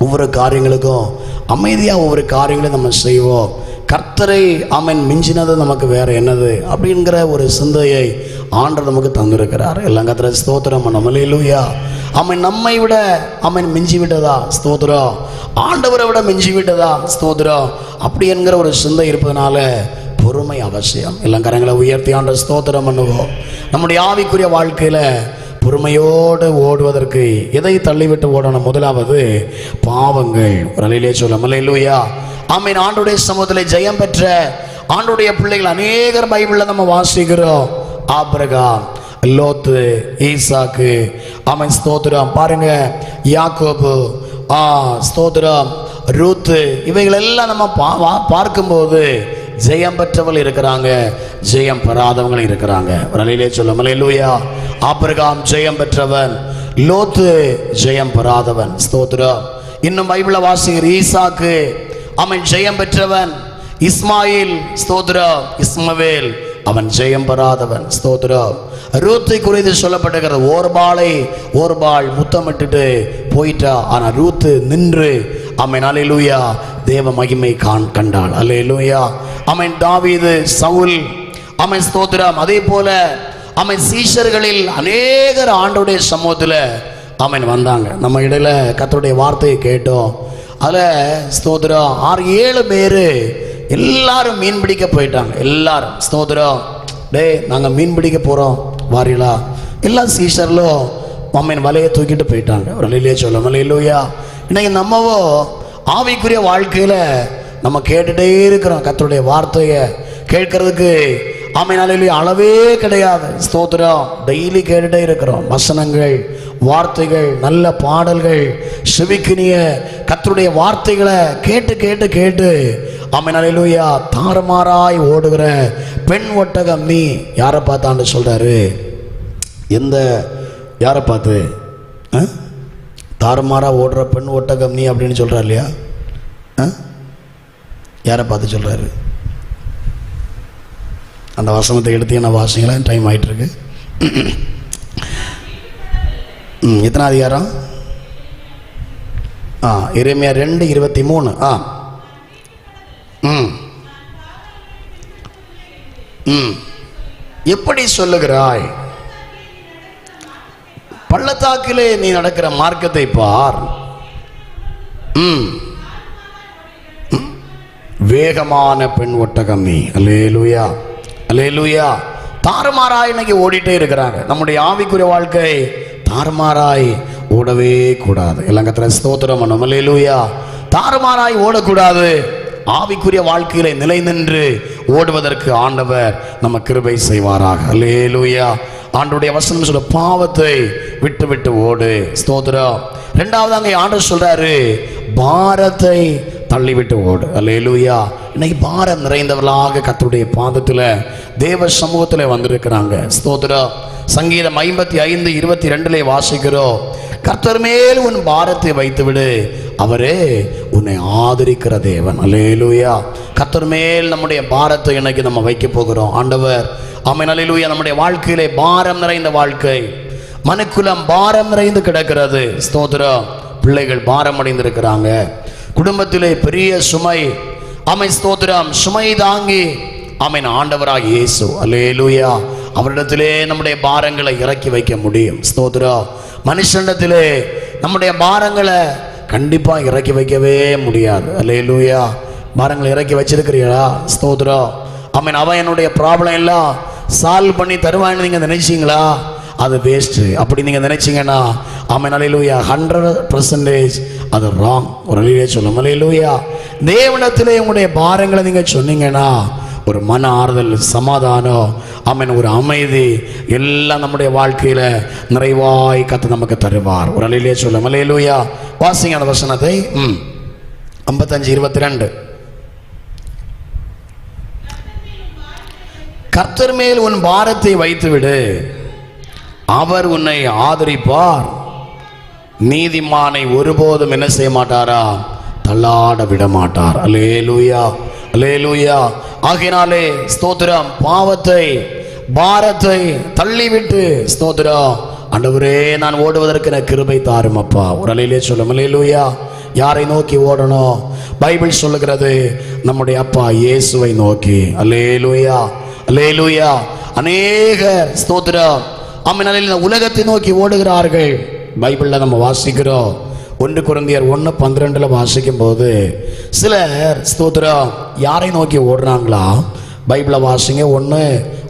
ஒவ்வொரு காரியங்களுக்கும் அமைதியாக ஒவ்வொரு காரியங்களையும் நம்ம செய்வோம். கர்த்தரை அவன் மிஞ்சினது நமக்கு வேறு என்னது அப்படிங்கிற ஒரு சிந்தையை ஆண்டவர் நமக்கு தந்திருக்கிறார். எல்லாம் கர்த்தரை ஸ்தோத்திரம் பண்ண அல்லேலூயா. அவன் நம்மை விட அவன் மிஞ்சி விட்டதா? ஸ்தோத்திரம். ஆண்டவரை விட மிஞ்சி விட்டதா? ஸ்தோத்திரம். அப்படி என்கிற ஒரு சிந்தை இருப்பதனால பொறுமை அவசியம். எல்லாம் கரங்களை உயர்த்தி ஆண்டவர் ஸ்தோத்திரம் பண்ணுவோம். நம்முடைய ஆவிக்குரிய வாழ்க்கையில் பொறுமையோடு ஓடுவதற்கு எதை தள்ளிவிட்டு ஓடணும்? முதலாவது பாவங்கள். ஒரு அலையிலே சொல்ல அல்லேலூயா. ஆமீன். ஆண்டுடைய சமூகத்தில் ஜெயம் பெற்ற ஆண்டுடைய பிள்ளைகள் அநேகர் பைபிளில் நம்ம வாசிக்கிறோம். ஆபிரகாம், லோத்து, ஈசாக்கு, அவன் ஸ்தோத்திரம். பாருங்க, யாக்கோபு, ஸ்தோத்திரம், ரூத்து, இவைகள் எல்லாம் நம்ம பார்க்கும்போது ஜெயம் பெற்றவர்கள் இருக்கிறாங்க, ஜெயம் பெறாதவங்களும் இருக்கிறாங்க. ஒரு அலையிலே சொல்ல அல்லேலூயா. ஆபிரகாம் ஜெயம் பெற்றவன், லோத்து ஜெயம் பெறாதவன். ஸ்தோத்திரம். இன்னும் பைபிளை வாசிக்கிற ஈசாக்கு அவன் ஜெயம் பெற்றவன். இஸ்மாயில் ஸ்தோத்திரம், இஸ்மவேல் அவன் ஜெயம் பெறாதவன். ஸ்தோத்திரம். ரூத்தை குறித்து சொல்லப்பட்டிருக்கிறது, ஓர்பாள் முத்தமிட்டுட்டு போயிட்டா, ஆனால் ரூத்து நின்று அவன் அல்லேலூயா தேவ மகிமை கண்டாள். அல்லேலூயா. அவன் தாவீது, சவுல், அவன் ஸ்தோத்திரம். அதே போல அவன் சீஷர்களில் அநேகர் ஆண்டவருடைய சமூகத்தில் அவன் வந்தாங்க. நம்ம இடையில கர்த்தருடைய வார்த்தையை கேட்டோம். அதில் ஸ்தோத்திரம் 6-7 பேர் எல்லாரும் மீன் பிடிக்க போயிட்டாங்க. எல்லாரும் ஸ்தோத்திரம். நாங்கள் மீன் பிடிக்க போகிறோம் வாரிலா. எல்லா சீஷர்களும் அம்மன் வலையை தூக்கிட்டு போயிட்டாங்க. ஒரு அலையிலே சொல்ல அல்லேலூயா. இன்னைக்கு நம்மவோ ஆவிக்குரிய வாழ்க்கையில் நம்ம கேட்டுகிட்டே இருக்கிறோம். கர்த்தருடைய வார்த்தையை கேட்கறதுக்கு ஆமென் அல்லேலூயா அளவே கிடையாது. ஸ்தோத்திரம். டெய்லி கேட்டுகிட்டே இருக்கிறோம். வசனங்கள், வார்த்தைகள், நல்ல பாடல்கள், செவிக்கினிய கர்த்தருடைய வார்த்தைகளை கேட்டு கேட்டு கேட்டு ஆமென் அல்லேலூயா தாறுமாறாய் ஓடுகிற பெண் ஒட்டகம் நீ. யாரை பார்த்தான்னு சொல்றாரு? யாரை பார்த்து? தாறுமாறா ஓடுற பெண் ஒட்டகம் நீ அப்படின்னு சொல்றாரு இல்லையா? யாரை பார்த்து சொல்றாரு? அந்த வசனத்தை எடுத்தீங்கன்னா வாசிங்களா? டைம் ஆயிட்டு இருக்கு. எத்தனை அதிகாரம்? எரேமியா 2:23. எப்படி சொல்லுகிறாய்? பள்ளத்தாக்கிலே நீ நடக்கிற மார்க்கத்தை பார். வேகமான பெண் ஒட்டகம் நீ. அல்லேலூயா, அல்லேலூயா. தாறுமாறாய் இன்னைக்கு ஓடிட்டே இருக்கிறாங்க. நம்முடைய ஆவிக்குரிய வாழ்க்கை தாறுமாறாய் ஓடவே கூடாது. எல்லாம் கர்த்தருக்கு ஸ்தோத்திரம் பண்ணும். அல்லேலூயா. தாறுமாறாய் ஓடக்கூடாது. ஆவிக்குரிய வாழ்க்கையில நிலை நின்று ஓடுவதற்கு ஆண்டவர் நம்ம கிருபை செய்வாராக. அல்லேலூயா. ஆண்டவருடைய வசனம் சொல்ல பாவத்தை விட்டு விட்டு ஓடு. ஸ்தோத்திரம். ரெண்டாவது அங்கே ஆண்டவர் சொல்றாரு பாரத்தை தள்ளிவிட்டு ஓடு. அல்லேலூயா. இன்னைக்கு பாரம் நிறைந்தவர்களாக கர்த்தருடைய பாதத்தில் தேவ சமூகத்தில் வந்திருக்கிறாங்க. ஸ்தோத்திரம். சங்கீதம் 55:22 வாசிக்கிறோம், கர்த்தர் மேல் உன் பாரத்தை வைத்து விடு, அவரே உன்னை ஆதரிக்கிற தேவன். அல்லேலூயா. கர்த்தர் மேல் நம்முடைய பாரத்தை இன்னைக்கு நம்ம வைக்க போகிறோம். ஆண்டவர் ஆமென். அல்லேலூயா. நம்முடைய வாழ்க்கையிலே பாரம் நிறைந்த வாழ்க்கை, மனுக்குலம் பாரம் நிறைந்து கிடக்கிறது. ஸ்தோத்திரம். பிள்ளைகள் பாரம் அடைந்திருக்கிறாங்க. குடும்பத்திலே பெரிய சுமை. ஆமென். ஸ்தோத்திரம். சுமை தாங்கி ஆமென் ஆண்டவராக இயேசு அல்லேலூயா அவரிடத்திலே நம்முடைய பாரங்களை இறக்கி வைக்க முடியும். ஸ்தோத்திரம். மனுஷனிடத்திலே நம்முடைய பாரங்களை கண்டிப்பா இறக்கி வைக்கவே முடியாது. அல்லேலூயா. பாரங்களை இறக்கி வச்சிருக்கிறீங்களா? ஸ்தோத்திரம். ஆமென். அவன் என்னுடைய ப்ராப்ளம் எல்லாம் சால்வ் பண்ணி தருவான்னு நீங்க நினைச்சீங்களா? அது வேஸ்ட். அப்படி நீங்க நினைச்சீங்கன்னா ஆமென் அல்லேலூயா 100% அது ராங். ஒரு அல்லேலூயா சொல்லும். அல்லேலூயா. தேவனிடத்திலே உங்களுடைய பாரங்களை நீங்க சொன்னீங்கன்னா ஒரு மன ஆறுதல், சமாதானம், ஆமென், ஒரு அமைதி எல்லாம் நம்முடைய வாழ்க்கையில நிறைவாய் கர்த்தர் நமக்கு தருவார். ஒரு அல்லேலூயா சொல்லும். அல்லேலூயா. வாசிங்க அந்த வசனத்தை. 55:22. கர்த்தர் மேல் உன் பாரத்தை வைத்து விடு, அவர் உன்னை ஆதரிப்பார், நீதிமானை ஒருபோதும் என்ன செய்ய மாட்டாரா? தள்ளாட விட மாட்டார். அல்லேலூயா, அல்லேலூயா. ஆகையினாலே ஸ்தோத்திரம், பாவத்தை பாரத்தை தள்ளிவிட்டு ஸ்தோத்திரம், ஆண்டவரே நான் ஓடுவதற்கு எனக்கு கிருபை தாரும் அப்பா. ஒரு அல்லேலூயா சொல்லும். அல்லேலூயா. யாரை நோக்கி ஓடணும்? பைபிள் சொல்லுகிறது நம்முடைய அப்பா இயேசுவை நோக்கி. அல்லேலூயா, அல்லேலூயா. அநேகர் ஸ்தோத்திரம் ஆமென் இந்த உலகத்தை நோக்கி ஓடுகிறார்கள். பைபிள்ல நம்ம வாசிக்கிறோம். 1 கொரிந்தியர் 1:12 வாசிக்கும் போது சிலர் ஸ்தோத்திரம் யாரை நோக்கி ஓடுறாங்களா? பைபிள வாசிங்க. 1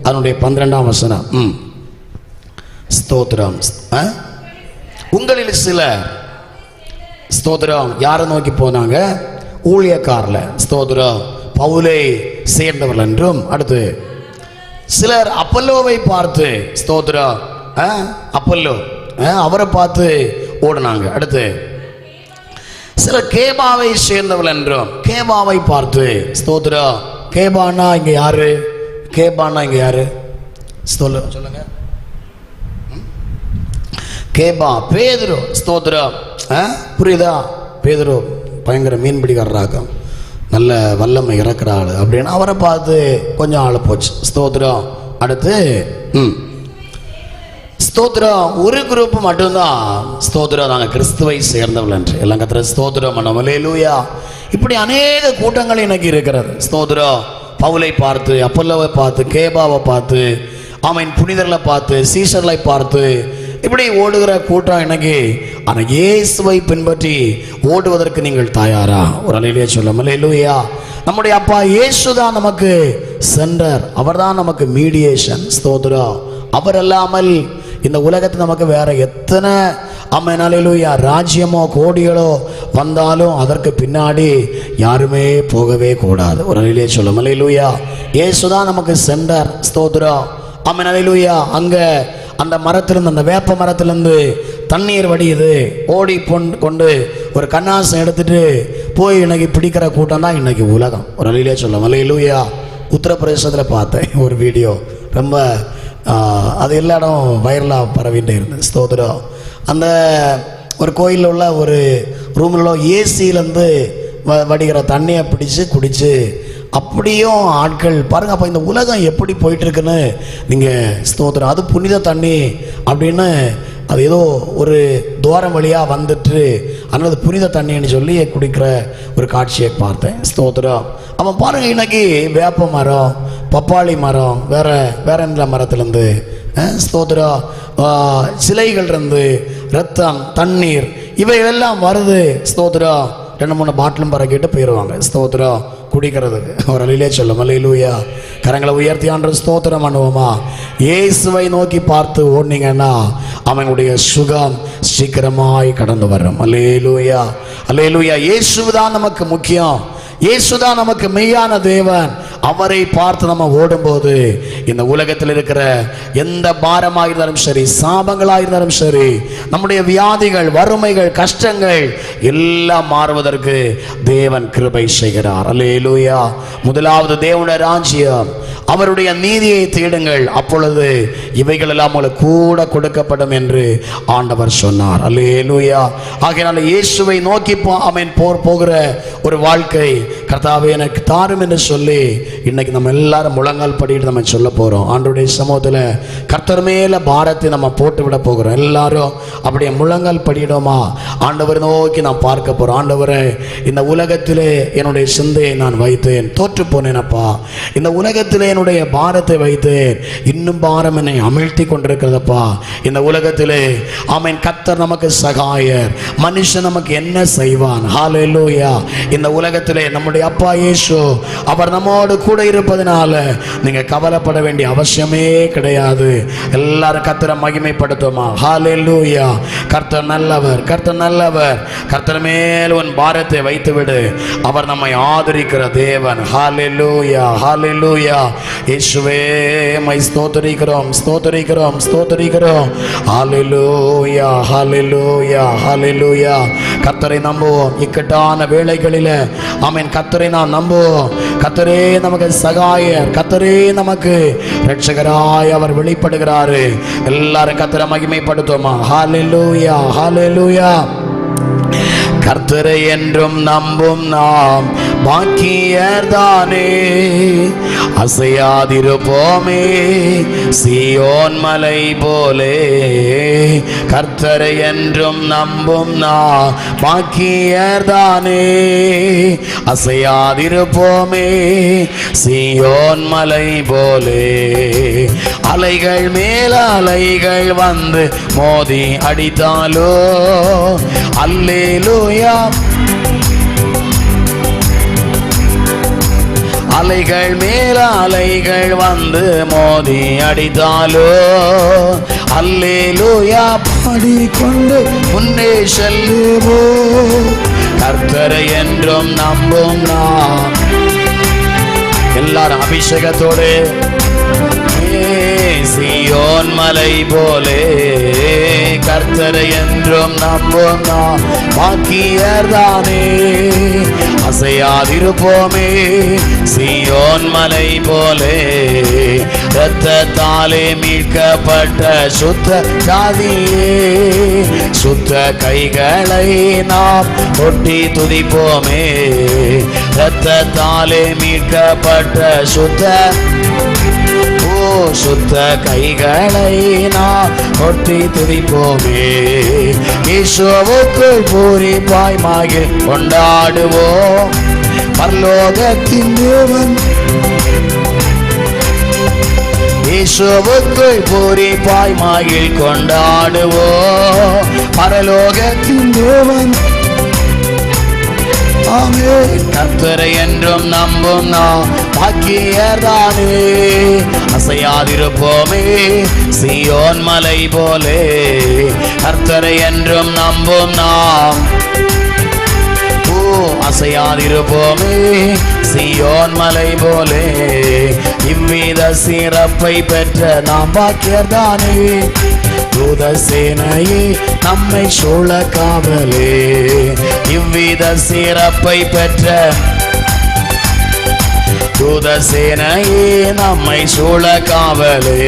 அதனுடைய 12ஆம் வசனம். ஸ்தோத்திரம். உங்களில் சிலர் ஸ்தோத்திரம் யாரை நோக்கி போனாங்க? ஊழியக்காரல ஸ்தோத்திரம் பவுலை சேர்ந்தவர்கள் என்றும், அடுத்து சிலர் அப்பல்லோவை பார்த்து ஸ்தோத்திரம் அப்பல்லோ அவரை பார்த்து ஓடுனாங்க. அடுத்து சிலர் கேபாவை சேர்ந்தவர்கள் என்றும் கேபாவை பார்த்து ஸ்தோத்திரம். கேபானா இங்க யாரு? கேபானா இங்க யாரு? சொல்லுங்க. கேபா பேதுரு. ஸ்தோத்திரம். புரியுதா? பேதுரு பயங்கர மீன்பிடிக்காரராக நல்ல வல்லமை இறக்குற ஆள் அப்படின்னு அவரை பார்த்து கொஞ்சம் ஆள் போச்சு. ஸ்தோத்திரம். அடுத்து ஸ்தோத்திரம் ஒரு குரூப் மட்டும்தான் ஸ்தோத்திரம் நாங்கள் கிறிஸ்துவை சேர்ந்தவர்கள் என்று எல்லாம் கத்திர ஸ்தோத்திரம் பண்ணோம். அல்லேலூயா. இப்படி அநேக கூட்டங்கள் இன்னைக்கு இருக்கிறது. ஸ்தோத்திரம் பவுலை பார்த்து, அப்பல்லோவை பார்த்து, கேபாவை பார்த்து, ஆமென் புனிதர்களை பார்த்து, சீஷர்களை பார்த்து இப்படி ஓடுகிற கூட்டம் இன்னைக்கு. ஆனால் இயேசுவை பின்பற்றி ஓடுவதற்கு நீங்கள் தயாரா? ஒரு அல்லேலூயா சொல்லும். அல்லேலூயா. நம்முடைய அப்பா இயேசு தான் நமக்கு சென்டர், அவர் தான் நமக்கு மீடியேஷன். ஸ்தோத்திரம். அவர் இல்லாமல் இந்த உலகத்தில் நமக்கு வேற எத்தனை ஆமென் அல்லேலூயா ராஜ்யமோ கோடிகளோ வந்தாலும் அதற்கு பின்னாடி யாருமே போகவே கூடாது. ஒரு அல்லேலூயா சொல்லும். அல்லேலூயா. இயேசு தான் நமக்கு சென்டர். ஸ்தோத்திரம். ஆமென் அல்லேலூயா. அங்க அந்த மரத்திலிருந்து, அந்த வேப்ப மரத்திலிருந்து தண்ணீர் வடியுது. ஓடி கொண்டு ஒரு கண்ணாசம் எடுத்துட்டு போய் இன்னைக்கு பிடிக்கிற கூட்டம் தான் இன்னைக்கு உலகம். ஒரு அல்லேலூயா சொல்லும். அல்லேலூயா. உத்தரப்பிரதேசத்தில் பார்த்தேன் ஒரு வீடியோ, ரொம்ப அது எல்லா இடம் வைரலாக பரவிட்டே இருந்தது. ஸ்தோத்திரம். அந்த ஒரு கோயிலில் உள்ள ஒரு ரூமில் உள்ள ஏசியிலேருந்து வடிகிற தண்ணியை பிடிச்சு குடிச்சு அப்படியும் ஆட்கள் பாருங்க. அப்போ இந்த உலகம் எப்படி போயிட்டு இருக்குன்னு நீங்கள் ஸ்தோத்திரம். அது புனித தண்ணி அப்படின்னு அது ஏதோ ஒரு துவாரம் வழியாக வந்துட்டு அதனால புனித தண்ணின்னு சொல்லி குடிக்கிற ஒரு காட்சியை பார்த்தேன். ஸ்தோத்திரம். அவன் பாருங்க இன்னைக்கு வேப்ப மரம், பப்பாளி மரம், வேற எந்த மரத்துலேருந்து ஸ்தோத்திரம் சிலைகள் இருந்து ரத்தம், தண்ணீர் இவைகளெல்லாம் வருது. ஸ்தோத்திரம். 2-3 பாட்டிலும் பறக்கிட்டு போயிடுவாங்க. ஸ்தோத்திரம். குடிக்கிறதுக்கு. ஒரு அல்லேலூயா சொல்லும். அல்லேலூயா. கரங்களை உயர்த்தி ஆண்டவரை ஸ்தோத்திரம் பண்ணுவோமா? இயேசுவை நோக்கி பார்த்து ஓடுனீங்கன்னா அவனுடைய சுகம் சீக்கிரமாய் கடந்து வரும். அல்லேலூயா, அல்லேலூயா. இயேசுதான் நமக்கு முக்கியம். இயேசுதான் நமக்கு மெய்யான தேவன். அவரை பார்த்து நம்ம ஓடும்போது இந்த உலகத்தில் இருக்கிற எந்த பாரமாக இருந்தாலும் சரி, சாபங்களாக இருந்தாலும் சரி, நம்முடைய வியாதிகள், வறுமைகள், கஷ்டங்கள் எல்லாம் மாறுவதற்கு தேவன் கிருபை செய்கிறார். அல்லேலூயா. முதலாவது தேவனுடைய ராஜ்யம், அவருடைய நீதியை தேடுங்கள், அப்பொழுது இவைகள் எல்லாம் உங்களுக்கு கூட கொடுக்கப்படும் என்று ஆண்டவர் சொன்னார். அல்லேலூயா. ஆகையால் இயேசுவை நோக்கி போகிற ஒரு வாழ்க்கை கர்த்தாவே எனக்கு தாரும் என்று சொல்லி இன்னைக்கு நம்ம எல்லாரும் முழங்கால் படிட்டு நம்ம சொல்ல போகிறோம். ஆண்டவருடைய சமூகத்தில் கர்த்தர் மேலே பாரத்தை நம்ம போட்டு விட போகிறோம். எல்லாரும் அப்படியே முழங்கால் படியிடோமா? ஆண்டவரை நோக்கி நான் பார்க்க போகிறோம். ஆண்டவரே, இந்த உலகத்திலே என்னுடைய சிந்தையை நான் வைத்தேன், தோற்று போனேனப்பா. இந்த உலகத்திலே என்னுடைய பாரத்தை வைத்தேன், இன்னும் பாரம் என்னை அமிழ்த்தி கொண்டிருக்கிறதப்பா. இந்த உலகத்திலே ஆமென், கர்த்தர் நமக்கு சகாயர், மனுஷன் நமக்கு என்ன செய்வான்? ஹல்லேலூயா. இந்த உலகத்திலே நம்முடைய அப்பா இயேசு அவர் நம்மோடு கூட இருப்பதனால நீங்க கவலைப்பட வேண்டிய அவசியமே கிடையாது. எல்லாரும் கர்த்தரை மகிமைப்படுத்துமா? ஹல்லேலூயா. கர்த்தர் நல்லவர், கர்த்தர் நல்லவர். கர்த்தர் மேல் உன் பாரத்தை வைத்து விடு, அவர் நம்மை ஆதரிக்கிற தேவன். ஹல்லேலூயா, ஹல்லேலூயா. இயேசுவே மை ஸ்தோத்திரிக்கிறோம், ஸ்தோத்திரிக்கிறோம், ஸ்தோத்திரிக்கிறோம். ஹல்லேலூயா, ஹல்லேலூயா, ஹல்லேலூயா. கர்த்தரை நம்புவோம். இக்கட்டான வேளைகளில் ஆமென், கர்த்தரை நாம் நம்புவோம். கர்த்தரே நமக்கு சகாயர், கர்த்தரே நமக்கு இரட்சகராய் அவர் வெளிப்படுகிறாரு. எல்லாரும் கர்த்தரை மகிமைப்படுத்துவோமா? ஹல்லேலூயா, ஹல்லேலூயா. கர்த்தரை என்றும் நம்பும் நாம் பாக்கியர்தானே, அசையாதிருப்போமே சீயோன் மலை போலே. கர்த்தரை என்றும் நம்பும் நாம் பாக்கியர்தானே, அசையாதிருப்போமே சீயோன் மலை போலே. அலைகள் மேல அலைகள் வந்து மோதி அடித்தாலோ அல்லேலூயா. அலைகள் மேல அலைகள் வந்து மோதி அடித்தாலோ அல்லேலூயா. பாடிக்கொண்டு முன்னே செல்லுவோ, கர்த்தரை என்றும் நம்பும் நாம். எல்லாரும் அபிஷேகத்தோடு சீயோன் மலை போலே. கர்த்தரை என்றும் நம்பும் நாம் பாக்கியர்தானே, அசையாதிருப்போமே சீயோன் மலை போலே. இரத்தத்தாலே மீட்கப்பட்ட சுத்த ஜாதியே, சுத்த கைகளை நாம் ஒட்டி துதிப்போமே. இரத்தத்தாலே மீட்கப்பட்ட சுத்த சுத்த கைகளை நாம் ஒட்டி துதிப்போமே. இயேசுவுக்குள் பூரிப்பாய் மகிழ் கொண்டாடுவோம். பரலோகத்தின் தேவன் இயேசுவுக்குள் பூரிப்பாய் மகிழ் கொண்டாடுவோம். பரலோகத்தின் தேவன் ஆமென். கர்த்தரை என்றும் நம்பும் நாம் பாக்கியர்தானே, அசையாதிருப்போமே சீயோன் மலை போலே. கர்த்தரை என்றும் நம்பும் நாம் அசையாதிருப்போமே சீயோன் மலை போலே. இவ்வித சிறப்பை பெற்ற நாம் பாக்கியர்தானே, தூத சேனையே நம்மை சூழ காவலே. இவ்வித சிறப்பை பெற்ற தூத சேனையே நம்மை சூழ காவலே.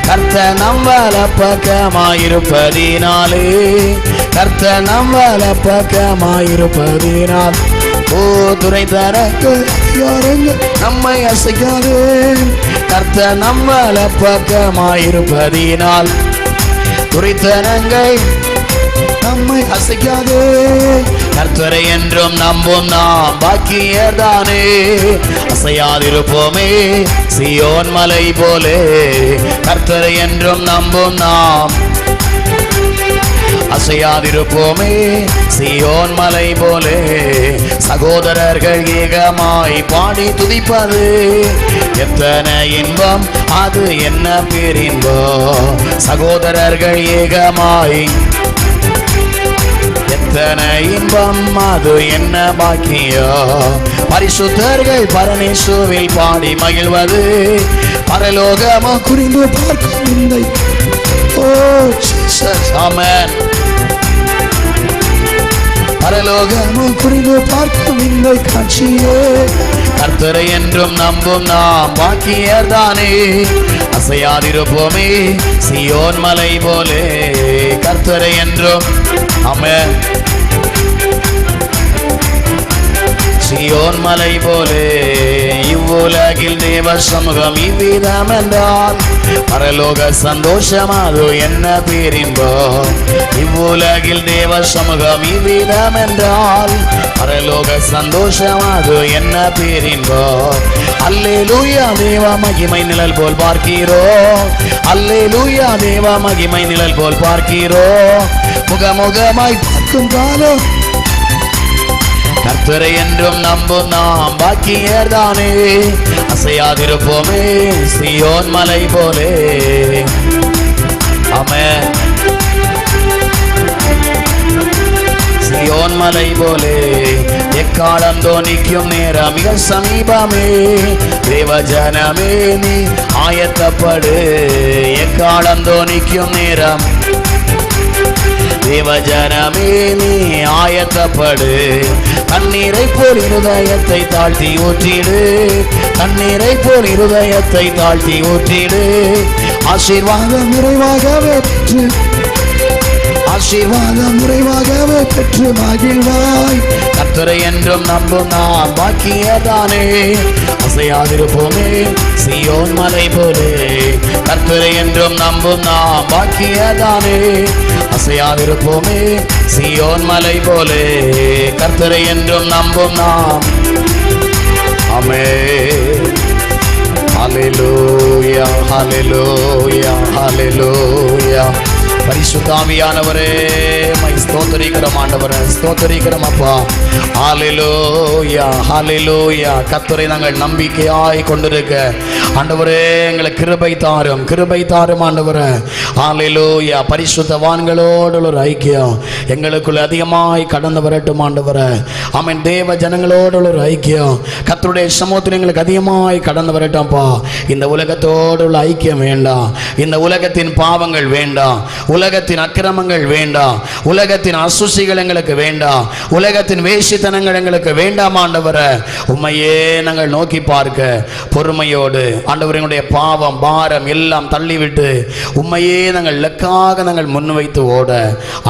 கர்த்தர் நம்மள பக்கமாயிருப்பதினாலே, கர்த்தர் நம்மள பக்கமாயிருப்பதினால் ஓ துறை தரக்கு நம்மை அசைக்காதே. கர்த்தர் நம்மள பக்கமாயிருப்பதினால் துரைத்தனங்கள் நம்மை அசைக்காதே. கர்த்தரை என்றும் நம்பும் நாம் பாக்கியர்தானே, அசையாதிருப்போமே சீயோன் மலை போலே. கர்த்தரை என்றும் நம்பும் நாம் அசையாதிருப்போமே சீயோன் மலை போலே. சகோதரர்கள் ஏகமாய் பாடி துதிப்பது எத்தனை இன்பம், அது என்ன பேரின்பம். சகோதரர்கள் ஏகமாய் எத்தனை இன்பம், அது என்ன பாக்கியோ. பரிசுத்தர்கள் பரமேசுவில் பாடி மகிழ்வது பரலோகமோ குறிந்து பார்க்கும் இந்த ஆமென். பரலோகமோ குறிந்து பார்க்கும் இந்த காட்சியே கர்த்தரை என்றும் நம்பும் நாம் பாக்கியர்தானே. அசையாதிருப்போமே சீயோன் மலை போலே. கர்த்தரை என்றும் ஆமென். சீயோன் மலை போலே இவ்வுலகில் தேவ சமூகம் இவ்விதம் என்றால் பரலோக சந்தோஷம், அது என்ன பேரின்பம். இவ்வுலகில் தேவ சமூகம் இவ்விதம் என்றால் பரலோக சந்தோஷம், அது என்ன பேரின்பம். அல்லேலூயா தேவ மகிமை நிழல் போல் பார்க்கிறோம். அல்லேலூயா தேவ மகிமை நிழல் போல் பார்க்கிறோம். முகமுகமாய் பார்க்கும் காலம் கர்த்தரை என்றும் நம்பும் நாம் பாக்கியர்தானே. அசையாதிருப்போமே சீயோன் மலை போலே. ஆமென். சீயோன் மலை போலே எக்காலம் தோனிக்கும் நேரம் மிக சமீபமே. தேவஜனமே நீ ஆயத்தப்படு. எக்காலம் தோனிக்கும் நேரம் தேவஜனமே நீ ஆயத்தப்படு. தண்ணீரை போல் இருதயத்தை தாழ்த்தி ஊற்றிடு. தண்ணீரை போல் இருதயத்தை தாழ்த்தி ஊற்றிடு. ஆசீர்வாதம் நிறைவாகவே பெற்று, ஆசீர்வாதம் நிறைவாகவே பெற்று மகிழ்வாய். கர்த்தரை என்றும் நம்பும் நாம் பாக்கியர்தானே. அசையாதிருப்போமே சீயோன் மலை போலே. கர்த்தரை என்றும் நம்பும் நாம் பாக்கியர்தானே. அசையாதிருப்போமே சீயோன் மலை போலே. கர்த்தரை என்றும் நம்பும் நாம். ஆமென். ஹல்லேலூயா ஹல்லேலூயா ஹல்லேலூயா. பரிசுத்த ஆவியானவரே மை ஸ்தோத்திரிக்கிறோம் ஆண்டவரே, ஸ்தோத்திரிக்கிறோம் அப்பா. ஹல்லேலூயா ஹல்லேலூயா. கர்த்தரை நாங்கள் நம்பிக்கையாய் கொண்டிருக்க ஆண்டவரே எங்களுக்கு கிருபை தாரும், கிருபை தாரும் ஆண்டவரே. ஹல்லேலூயா. பரிசுத்தவான்களோடு ஒரு ஐக்கியம் எங்களுக்குள்ள அதிகமாய் கடந்து வரட்டும் ஆண்டவரே. ஆமென். தேவ ஜனங்களோடு ஒரு ஐக்கியம் கர்த்தருடைய சமூகத்தில் எங்களுக்கு அதிகமாய் கடந்து வரட்டும்ப்பா. இந்த உலகத்தோடு உள்ள ஐக்கியம் வேண்டாம். இந்த உலகத்தின் பாவங்கள் வேண்டாம். உலகத்தின் அக்கிரமங்கள் வேண்டாம். உலகத்தின் அசுசிகள் எங்களுக்கு வேண்டாம். உலகத்தின் வேசித்தனங்கள் எங்களுக்கு வேண்டாம் ஆண்டவரே. உம்மையே நாங்கள் நோக்கி பார்க்க பொறுமையோடு ஆண்டவரே எங்களுடைய பாவம் பாரம் எல்லாம் தள்ளிவிட்டு உம்மையே நாங்கள் இலக்காக நாங்கள் முன்வைத்து ஓட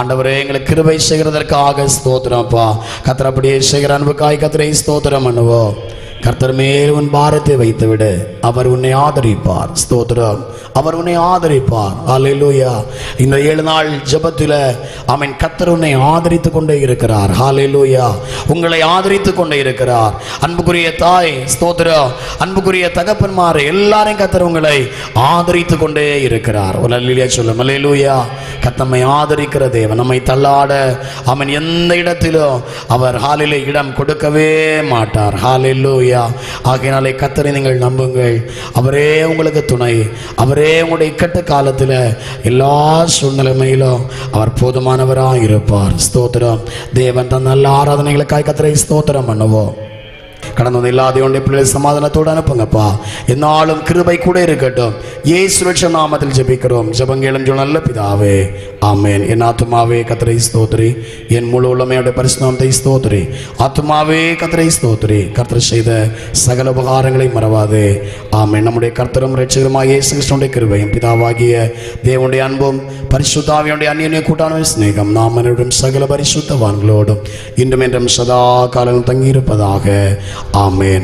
ஆண்டவரே எங்களுக்கு கிருபை செய்கிறதற்காக ஸ்தோத்திரம்ப்பா. கர்த்தர் அப்படியே செய்கிற அன்புக்காய் கர்த்தரை ஸ்தோத்திரம் பண்ணுவோம். கர்த்தர் மேல் உன் பாரத்தை வைத்து விடு, அவர் உன்னை ஆதரிப்பார். ஸ்தோத்திரம். அவர் உன்னை ஆதரிப்பார். ஹல்லேலூயா. இந்த 7 நாள் ஜெபத்தில் ஆமென் கர்த்தர் உன்னை ஆதரித்து கொண்டே இருக்கிறார். ஹல்லேலூயா. உங்களை ஆதரித்து கொண்டே இருக்கிறார். அன்புக்குரிய தாய் ஸ்தோத்திரம், அன்புக்குரிய தகப்பன்மார் எல்லாரையும் கர்த்தர் உங்களை ஆதரித்து கொண்டே இருக்கிறார். ஒரு அல்லேலூயா சொல்லும். ஹல்லேலூயா. கர்த்தரை ஆதரிக்கிற தேவன், நம்மை தள்ளாட அவன் எந்த இடத்திலும் அவர் ஹாலிலே இடம் கொடுக்கவே மாட்டார். ஹல்லேலூயா. ஆகையினாலே கர்த்தரை நீங்கள் நம்புங்கள். அவரே உங்களுக்கு துணை. அவரே உங்களுடைய இக்கட்டு காலத்தில் எல்லா சூழ்நிலைமையிலும் அவர் போதுமானவராக இருப்பார். ஸ்தோத்திரம். தேவன் தன் நல்ல ஆராதனைகளுக்காய் கர்த்தரை ஸ்தோத்திரம் பண்ணுவோம். கடந்து வந்து எல்லாத்தையும் பிள்ளைகளை சமாதானத்தோடு அனுப்புங்கப்பா. என்னாலும் கிருபை கூட இருக்கட்டும். இயேசு நாமத்தில் ஜெபிக்கிறோம். ஜெபங்கேளும் நல்ல பிதாவே, ஆமென். என் ஆத்துமாவே கர்த்தரை ஸ்தோத்திரி, என் முழு உள்ளமையோட பரிசுத்தத்தை ஸ்தோத்திரி. ஆத்துமாவே கர்த்தரை ஸ்தோத்திரி, கர்த்தர் செய்த சகல உபகாரங்களை மறவாதே. ஆமென். நம்முடைய கர்த்தரும் இரட்சகருமாகிய இயேசு கிறிஸ்துவின் கிருபையும் பிதாவாகிய தேவனுடைய அன்பும் பரிசுத்த ஆவியுடைய அந்நிய கூட்டான சிநேகம் நாம் அனைவரும் சகல பரிசுத்தவான்களோடும் இன்றும் என்றும் சதா காலம் தங்கியிருப்பதாக. ஆமென்.